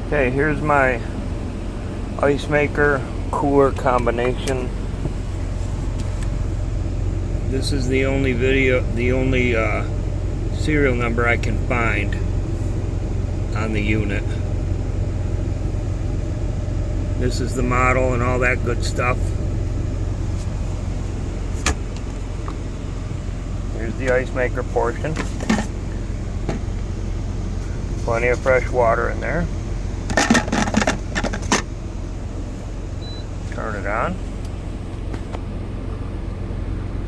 Okay, here's my ice maker cooler combination. This is the only serial number I can find on the unit. This is the model and all that good stuff. Here's the ice maker portion. Plenty of fresh water in there. Turn it on.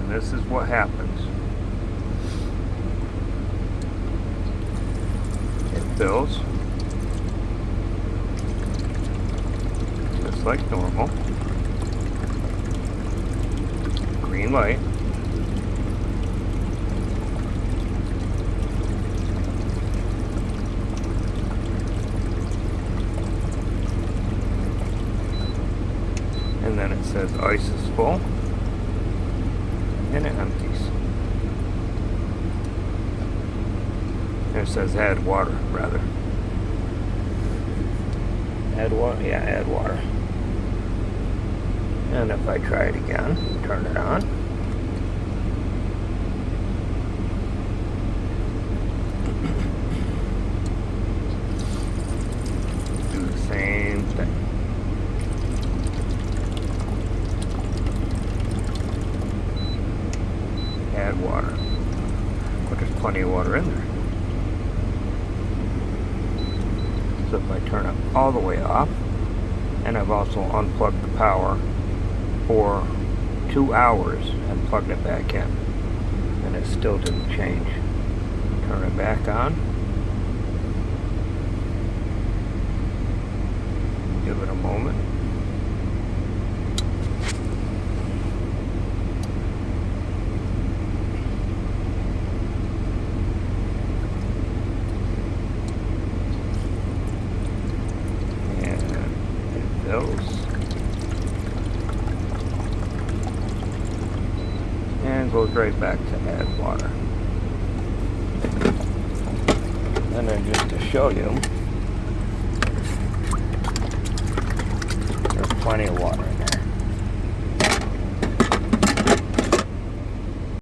And this is what happens. It fills just like normal. Green light. And then it says ice is full, and it empties. And it says add water, rather. Add water? Yeah, add water. And if I try it again, turn it on. Do the same thing. Add water. But there's plenty of water in there. So if I turn it all the way off, and I've also unplugged the power for 2 hours and plugged it back in, and it still didn't change. Turn it back on. Give it a moment. And goes right back to add water. And then just to show you, there's plenty of water in